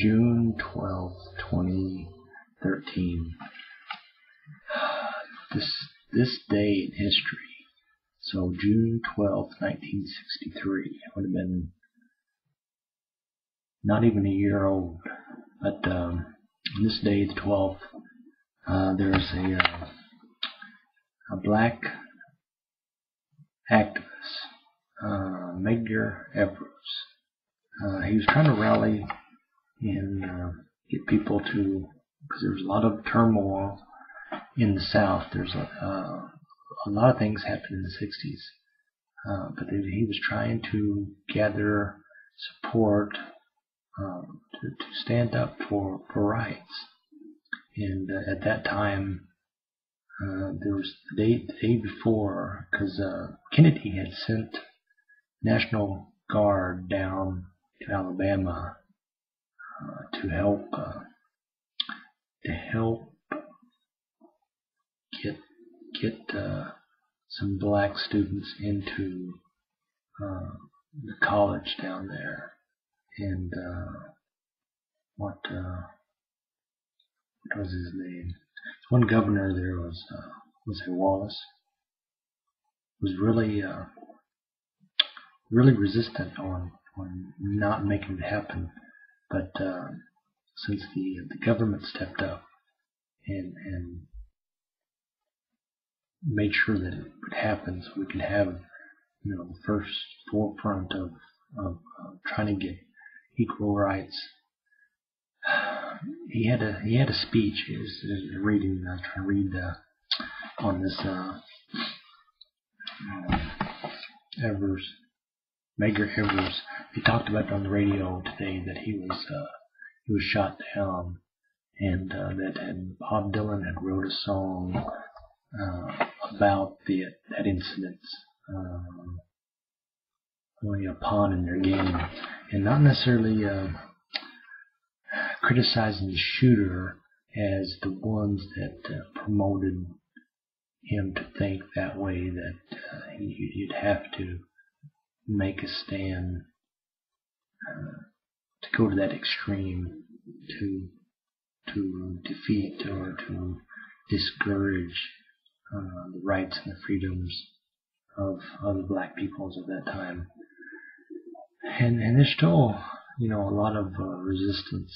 June 12th, 2013. This day in history. So June 12th, 1963. Would have been not even a year old. But this day, the 12th, there's a black activist, Medger Evers. He was trying to rally and get people to, because there was a lot of turmoil in the South. There's a lot of things happened in the 60s, but he was trying to gather support to stand up for rights. And at that time, there was the day before, because Kennedy had sent National Guard down to Alabama to help get some black students into the college down there. And what was his name? One governor there was Wallace. Was really resistant on not making it happen. But since the government stepped up and made sure that it would happen, so we could have the first forefront of trying to get equal rights. He had a speech. He was reading. I was trying to read on this Medger Evers. He talked about it on the radio today that he was shot down, and that Bob Dylan had wrote a song about that incident, only a pawn in their game, and not necessarily criticizing the shooter as the ones that promoted him to think that way, that you'd have to make a stand to go to that extreme to defeat or to discourage the rights and the freedoms of the black peoples of that time. And there's still, a lot of resistance.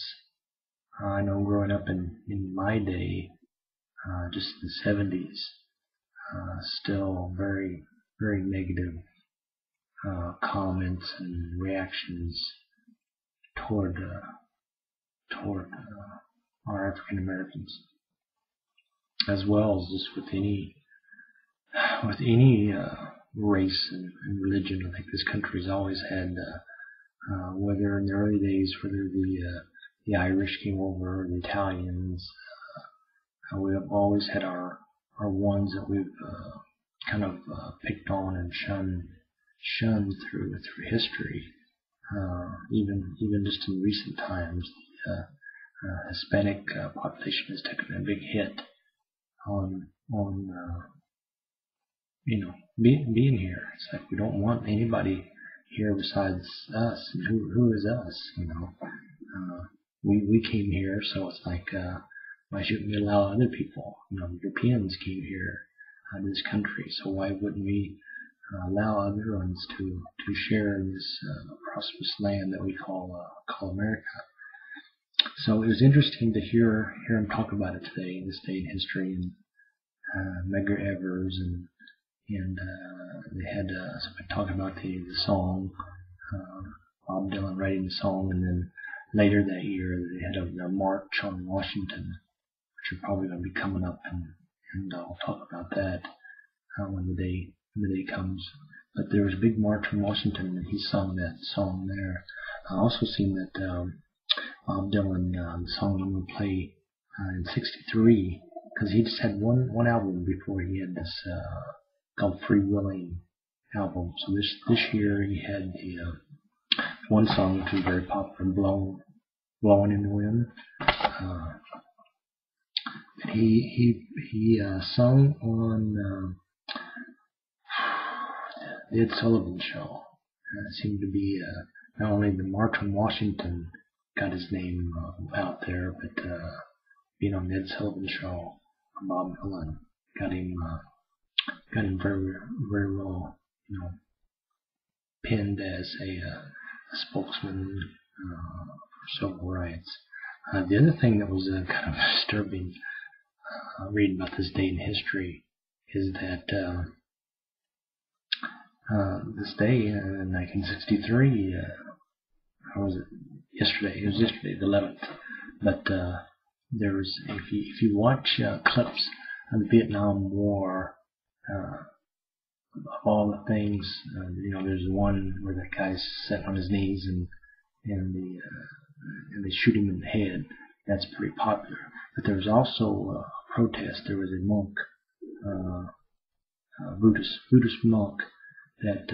I know growing up in my day, just the 70s, still very, very negative comments and reactions toward our African Americans, as well as just with any race and religion. I think this country's always had, whether in the early days, whether the Irish came over, or the Italians, we have always had our ones that we've kind of picked on and shunned through history. Even just in recent times, the Hispanic population has taken a big hit on being here. It's like we don't want anybody here besides us. And who is us? We came here, so it's like why shouldn't we allow other people? Europeans came here to this country, so why wouldn't we allow other ones to share in this prosperous land that we call America? So it was interesting to hear him talk about it today, in this day in history, and Medger Evers, and they had somebody talking about the song, Bob Dylan writing the song, and then later that year they had a march on Washington, which are probably going to be coming up, and I'll talk about that when the day comes. But there was a big march on Washington, and he sung that song there. I also seen that Bob Dylan, the song I'm going to play in '63, because he just had one album before he had this called Free Willing album. So this year he had the one song which was very popular, Blowing in the Wind. He sung on the Ed Sullivan Show. It seemed to be not only the March on Washington got his name out there, but being on Ed Sullivan Show, Bob Dylan got him very, very well, pinned as a spokesman for civil rights. The other thing that was kind of disturbing reading about this day in history is that this day in 1963, how was it? Yesterday. It was yesterday, the 11th. But there was, if you watch clips of the Vietnam War, of all the things, there's one where that guy's sitting on his knees and they shoot him in the head. That's pretty popular. But there was also a protest. There was a monk, Buddhist monk, that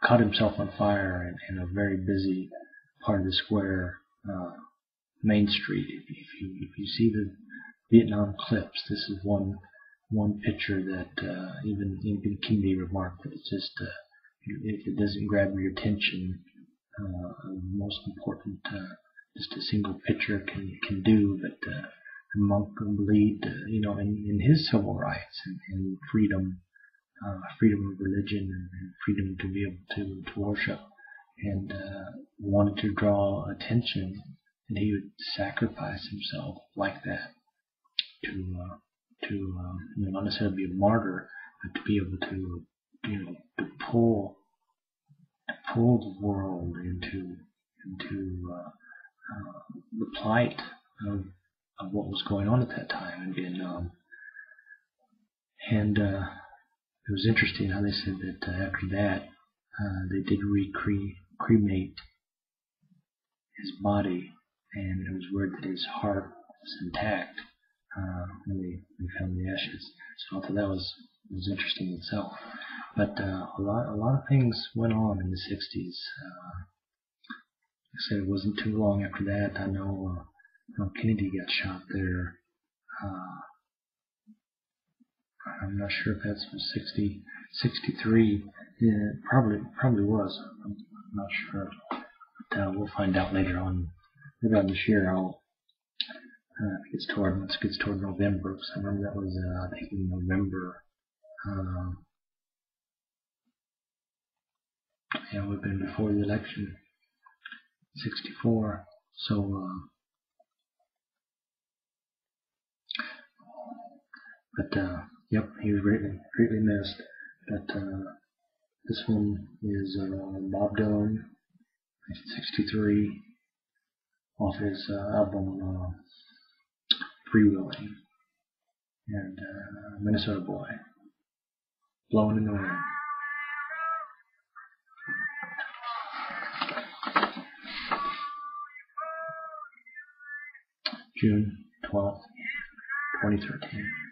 caught himself on fire in a very busy part of the square, Main Street. If you see the Vietnam clips, this is one picture that even can be remarked. It's just if it doesn't grab your attention, most important, just a single picture can do. But the monk believed, in his civil rights and freedom. Freedom of religion and freedom to be able to worship, and wanted to draw attention, and he would sacrifice himself like that to not necessarily be a martyr, but to be able to pull the world into the plight of what was going on at that time in Vietnam. And it was interesting how they said that after that, they did cremate his body, and it was word that his heart was intact when they found the ashes. So I thought that was interesting itself. But a lot of things went on in the 60s. Like I said, it wasn't too long after that. I know Kennedy got shot there. I'm not sure if that was 63. Yeah, probably was. I'm not sure. But we'll find out later on. Later on this year, once it gets toward November, because I remember that was I think in November. It would have been before the election, 64. So, yep, he was greatly missed. But this one is Bob Dylan, 1963, off his album Freewheeling, and Minnesota Boy, Blowing in the Wind. June 12th, 2013.